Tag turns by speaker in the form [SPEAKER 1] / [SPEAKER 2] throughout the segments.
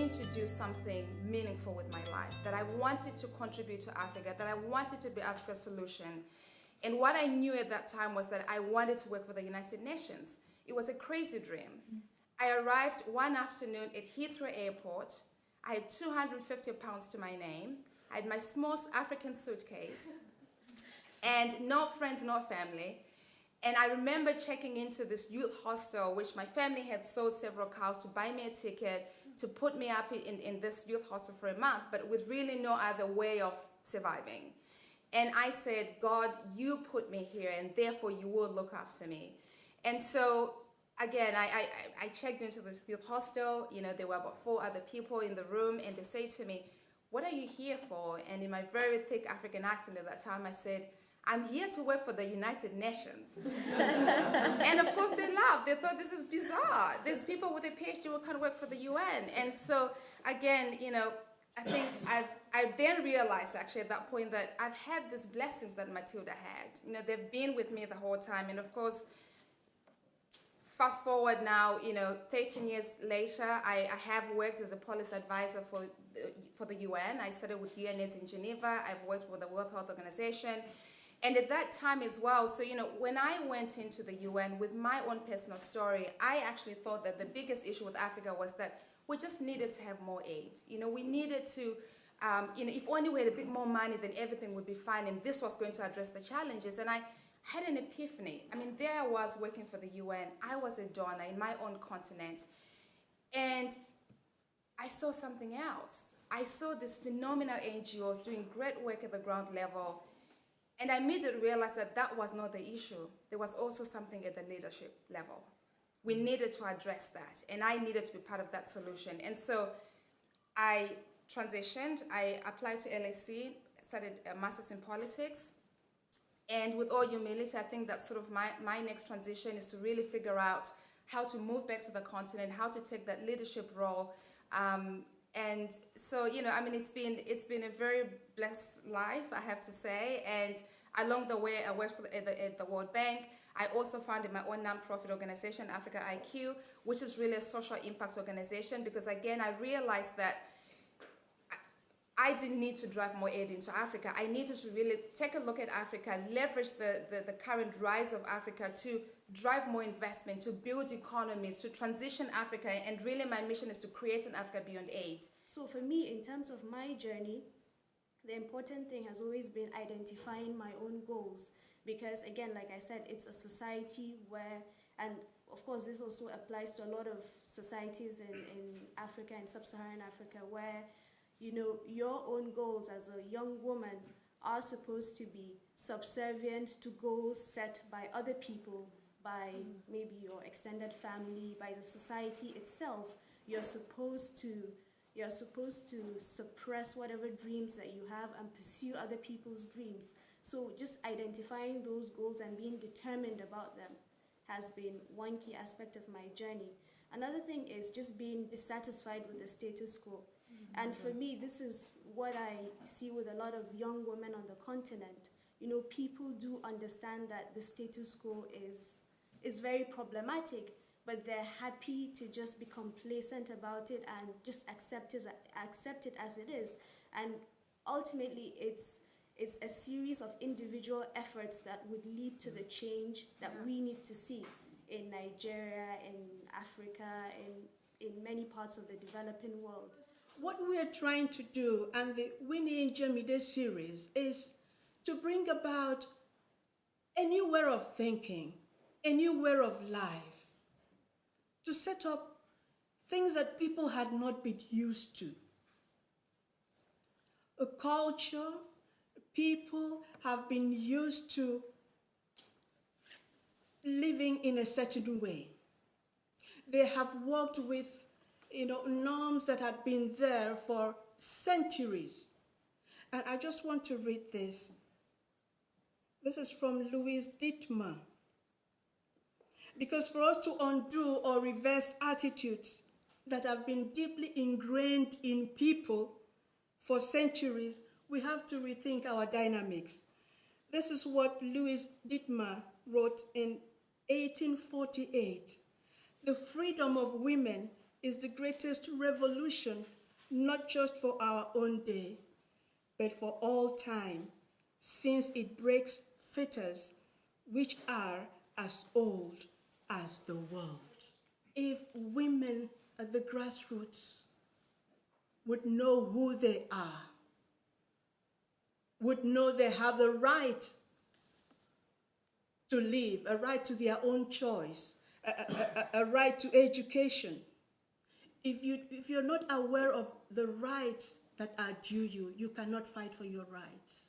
[SPEAKER 1] going to do something meaningful with my life, that I wanted to contribute to Africa, that I wanted to be Africa's solution. And what I knew at that time was that I wanted to work for the United Nations. It was a crazy dream. I arrived one afternoon at Heathrow Airport. I had 250 pounds to my name. I had my small African suitcase and no friends, no family. And I remember checking into this youth hostel, which my family had sold several cows to buy me a ticket to put me up in this youth hostel for a month, but with really no other way of surviving. And I said, God, you put me here, and therefore you will look after me. And so, again, I checked into this youth hostel. You know, there were about 4 other people in the room, and they say to me, what are you here for? And in my very thick African accent at that time, I said, I'm here to work for the United Nations. And of course they laughed. They thought this is bizarre. There's people with a PhD who can't work for the UN. And so again, you know, I think I then realized actually at that point that I've had these blessings that Matilda had. You know, they've been with me the whole time. And of course, fast forward now, you know, 13 years later, I have worked as a policy advisor for the UN. I started with UNAIDS in Geneva. I've worked with the World Health Organization. And at that time as well, so, you know, when I went into the UN with my own personal story, I actually thought that the biggest issue with Africa was that we just needed to have more aid. You know, we needed to, you know, if only we had a bit more money, then everything would be fine. And this was going to address the challenges. And I had an epiphany. I mean, there I was working for the UN. I was a donor in my own continent. And I saw something else. I saw these phenomenal NGOs doing great work at the ground level. And I immediately realized that that was not the issue. There was also something at the leadership level. We needed to address that, and I needed to be part of that solution. And so I transitioned. I applied to LSE, started a master's in politics. And with all humility, I think that's sort of my next transition is to really figure out how to move back to the continent, how to take that leadership role. And so, you know, I mean, it's been a very blessed life, I have to say. And along the way, I worked at the World Bank. I also founded my own nonprofit organization, Africa IQ, which is really a social impact organization, because again, I realized that I didn't need to drive more aid into Africa. I needed to really take a look at Africa, leverage the current rise of Africa to drive more investment, to build economies, to transition Africa. And really my mission is to create an Africa beyond aid.
[SPEAKER 2] So for me, in terms of my journey, the important thing has always been identifying my own goals. Because again, like I said, it's a society where, and of course this also applies to a lot of societies in Africa and sub-Saharan Africa, where, you know, your own goals as a young woman are supposed to be subservient to goals set by other people, by maybe your extended family, by the society itself. You're supposed to suppress whatever dreams that you have and pursue other people's dreams. So just identifying those goals and being determined about them has been one key aspect of my journey. Another thing is just being dissatisfied with the status quo. And for me, this is what I see with a lot of young women on the continent. You know, people do understand that the status quo is very problematic, but they're happy to just be complacent about it and just accept it as it is. And ultimately, it's a series of individual efforts that would lead to the change that we need to see in Nigeria, in Africa, in many parts of the developing world.
[SPEAKER 3] What we are trying to do, and the Winnie Njemide series, is to bring about a new way of thinking, a new way of life, to set up things that people had not been used to. A culture, people have been used to living in a certain way. They have worked with, you know, norms that had been there for centuries. And I just want to read this. This is from Louise Dittmer. Because for us to undo or reverse attitudes that have been deeply ingrained in people for centuries, we have to rethink our dynamics. This is what Louise Dittmer wrote in 1848. The freedom of women is the greatest revolution not just for our own day, but for all time, since it breaks fetters which are as old as the world. If women at the grassroots would know who they are, would know they have the right to live, a right to their own choice, a right to education. If you're not aware of the rights that are due you, you cannot fight for your rights.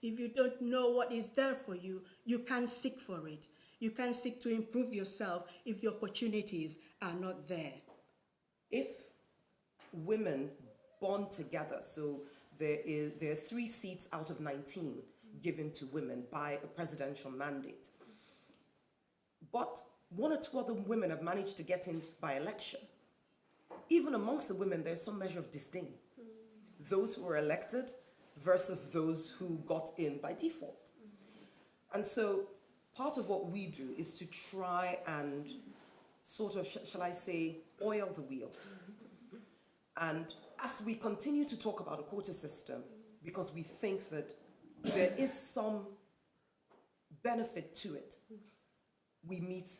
[SPEAKER 3] If you don't know what is there for you, you can't seek for it. You can't seek to improve yourself if the opportunities are not there.
[SPEAKER 4] If women bond together, so there are 3 seats out of 19 given to women by a presidential mandate, but 1 or 2 other women have managed to get in by election. Even amongst the women, there's some measure of disdain. Those who were elected versus those who got in by default. And so part of what we do is to try and sort of, shall I say, oil the wheel. And as we continue to talk about a quota system, because we think that there is some benefit to it, we meet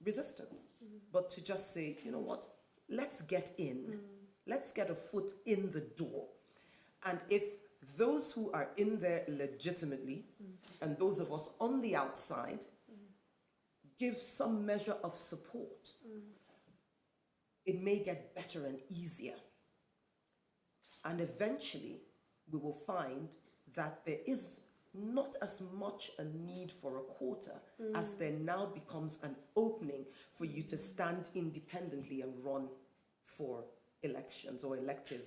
[SPEAKER 4] resistance. But to just say, you know what, let's get in. Let's get a foot in the door. And if those who are in there legitimately and those of us on the outside give some measure of support, it may get better and easier. And eventually, we will find that there is not as much a need for a quota as there now becomes an opening for you to stand independently and run for elections or elective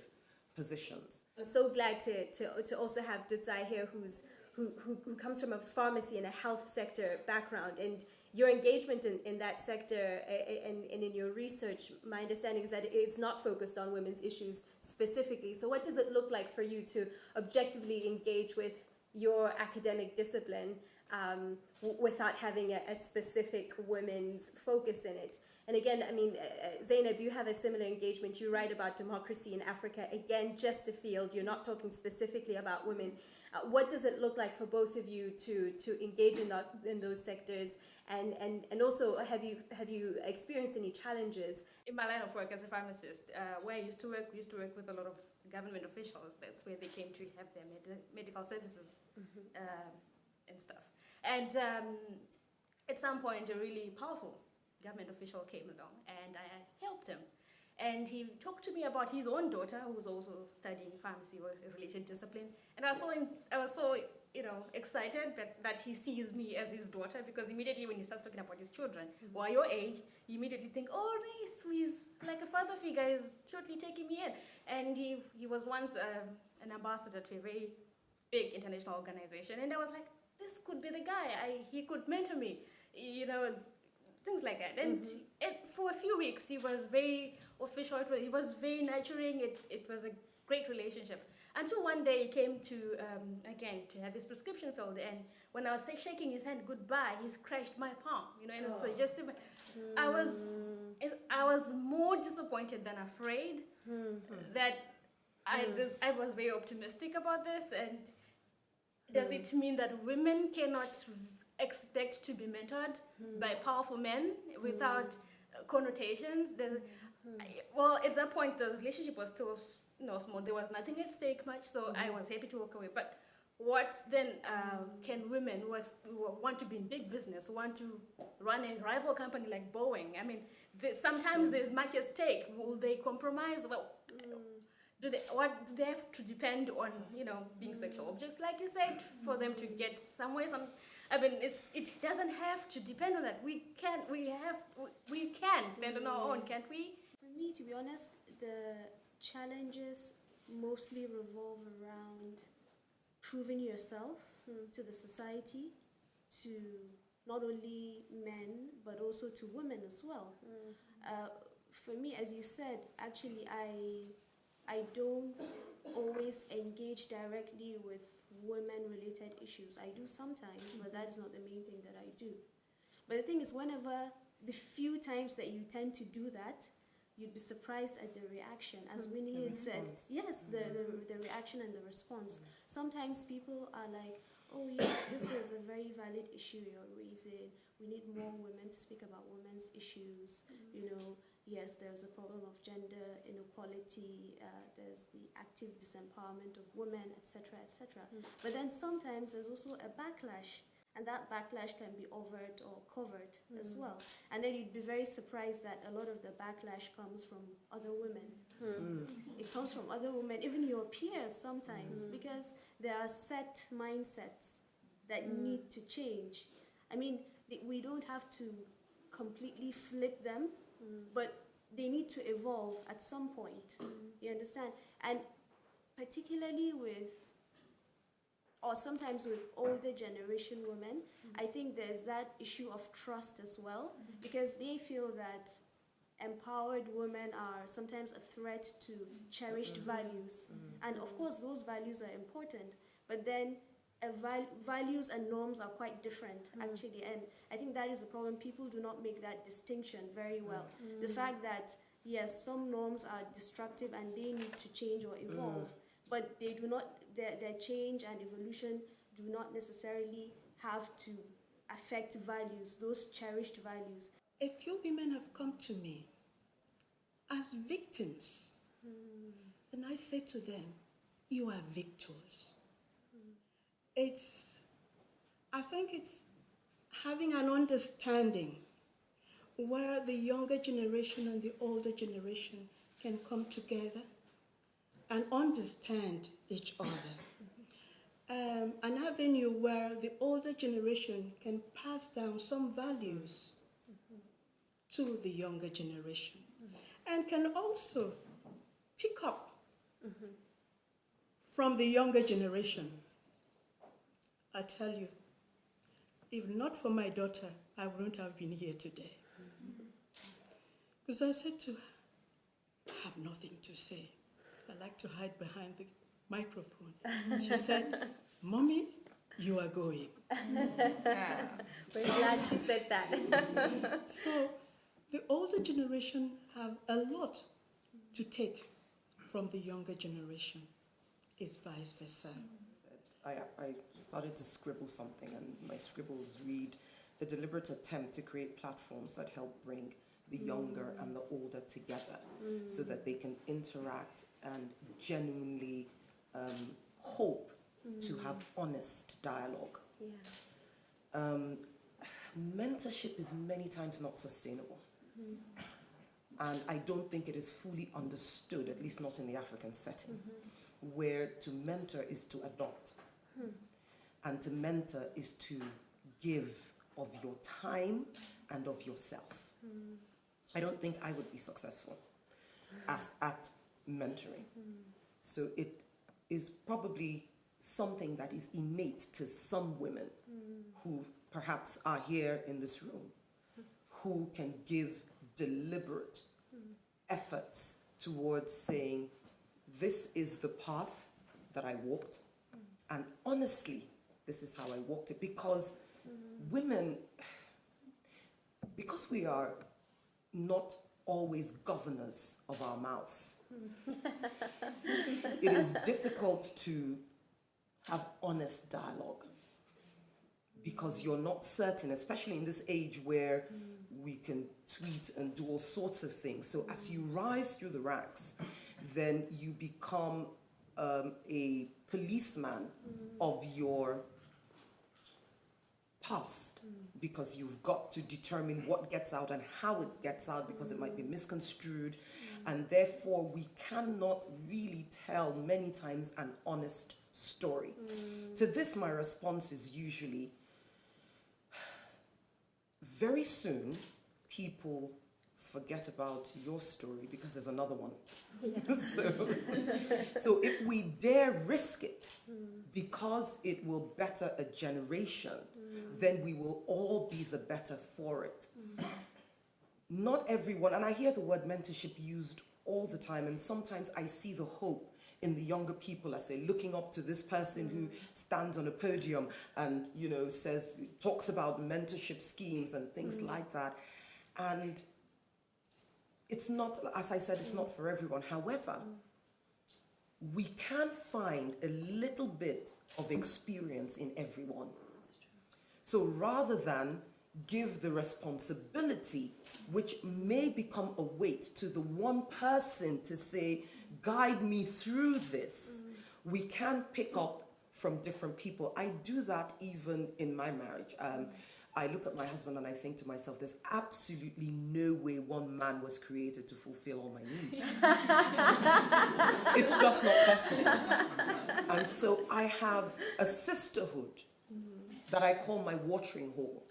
[SPEAKER 4] positions.
[SPEAKER 5] I'm so glad to also have Dudzai here, who comes from a pharmacy and a health sector background, and your engagement in that sector and in your research, my understanding is that it's not focused on women's issues specifically. So what does it look like for you to objectively engage with your academic discipline without having a specific women's focus in it? And again, I mean, Zainab, you have a similar engagement. You write about democracy in Africa. Again, just a field. You're not talking specifically about women. What does it look like for both of you to engage in those sectors? And also, have you experienced any challenges?
[SPEAKER 6] In my line of work as a pharmacist, where I used to work, we used to work with a lot of government officials. That's where they came to have their medical services and stuff. And at some point, a really powerful government official came along, and I helped him. And he talked to me about his own daughter, who was also studying pharmacy or a related discipline. And I was so excited that he sees me as his daughter, because immediately when he starts talking about his children, who are your age, you immediately think, oh, nice, he's like a father figure, is totally taking me in. And he was once an ambassador to a very big international organization. And I was like, this could be the guy. He could mentor me, things like that. And for a few weeks, he was very official. He was very nurturing. It was a great relationship. Until one day he came to, again, to have his prescription filled. And when I was shaking his hand goodbye, he scratched my palm, and it suggested. I was more disappointed than afraid that I was very optimistic about this. And does it mean that women cannot expect to be mentored by powerful men without connotations? Well, at that point, the relationship was still small. There was nothing at stake much, so I was happy to walk away. But what then can women who want to be in big business, who want to run a rival company like Boeing? I mean, sometimes there's much at stake. Will they compromise? Well, do they have to depend on being sexual objects, like you said, for them to get somewhere? I mean, it doesn't have to depend on that. We can stand on our own, can't we?
[SPEAKER 2] For me, to be honest, the challenges mostly revolve around proving yourself to the society, to not only men, but also to women as well. For me, as you said, actually, I don't always engage directly with women-related issues. I do sometimes, but that is not the main thing that I do. But the thing is, the few times that you tend to do that, you'd be surprised at the reaction. As Winnie
[SPEAKER 4] The
[SPEAKER 2] had said,
[SPEAKER 4] response.
[SPEAKER 2] yes, the reaction and the response. Sometimes people are like, oh yes, this is a very valid issue you're raising. We need more women to speak about women's issues. You know, yes, there's a problem of gender inequality, there's the active disempowerment of women, etc., etc. But then sometimes there's also a backlash, and that backlash can be overt or covert as well. And then you'd be very surprised that a lot of the backlash comes from other women. It comes from other women, even your peers sometimes, because there are set mindsets that need to change. I mean, we don't have to completely flip them, but they need to evolve at some point. You understand? And particularly with, or sometimes with older generation women, I think there's that issue of trust as well, because they feel that empowered women are sometimes a threat to cherished values. And of course, those values are important, but then values and norms are quite different, actually. And I think that is the problem. People do not make that distinction very well. The fact that, yes, some norms are destructive and they need to change or evolve, but they do not, their change and evolution do not necessarily have to affect values, those cherished values.
[SPEAKER 3] A few women have come to me as victims, and I say to them, you are victors. I think it's having an understanding where the younger generation and the older generation can come together and understand each other. An avenue where the older generation can pass down some values to the younger generation and can also pick up from the younger generation. I tell you, if not for my daughter, I wouldn't have been here today. Because I said to her, I have nothing to say. I like to hide behind the microphone. She said, Mommy, you are going.
[SPEAKER 5] We're glad she said that.
[SPEAKER 3] So the older generation have a lot to take from the younger generation. It's vice versa.
[SPEAKER 4] I started to scribble something, and my scribbles read, the deliberate attempt to create platforms that help bring the younger and the older together so that they can interact and genuinely hope to have honest dialogue. Mentorship is many times not sustainable. And I don't think it is fully understood, at least not in the African setting, where to mentor is to adopt. And to mentor is to give of your time and of yourself. I don't think I would be successful at mentoring. So it is probably something that is innate to some women who perhaps are here in this room, who can give deliberate efforts towards saying, this is the path that I walked, and honestly, this is how I walked it. Because women, because we are not always governors of our mouths, it is difficult to have honest dialogue, because you're not certain, especially in this age where we can tweet and do all sorts of things. So as you rise through the ranks, then you become a policeman of your past, because you've got to determine what gets out and how it gets out, because it might be misconstrued, and therefore we cannot really tell many times an honest story. To this, my response is usually, very soon people forget about your story because there's another one. So if we dare risk it, because it will better a generation, then we will all be the better for it. Not everyone, and I hear the word mentorship used all the time, and sometimes I see the hope in the younger people as they're looking up to this person who stands on a podium and, you know, talks about mentorship schemes and things like that. And it's not, as I said, it's not for everyone. However, we can find a little bit of experience in everyone. So rather than give the responsibility, which may become a weight, to the one person to say, guide me through this, we can pick up from different people. I do that even in my marriage. I look at my husband and I think to myself, there's absolutely no way one man was created to fulfill all my needs. It's just not possible. And so I have a sisterhood that I call my watering hole.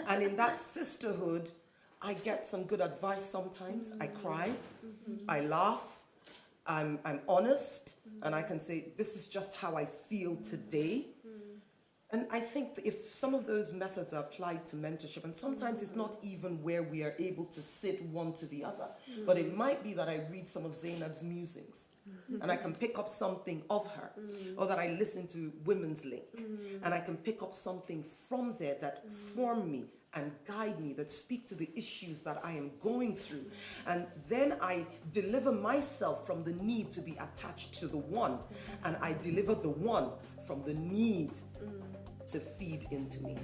[SPEAKER 4] And in that sisterhood, I get some good advice sometimes. I cry, I laugh, I'm honest, and I can say, this is just how I feel today. And I think that if some of those methods are applied to mentorship, and sometimes it's not even where we are able to sit one to the other, but it might be that I read some of Zainab's musings, and I can pick up something of her, or that I listen to Women's Link, and I can pick up something from there that form me and guide me, that speak to the issues that I am going through. And then I deliver myself from the need to be attached to the one, and I deliver the one from the need to feed into me.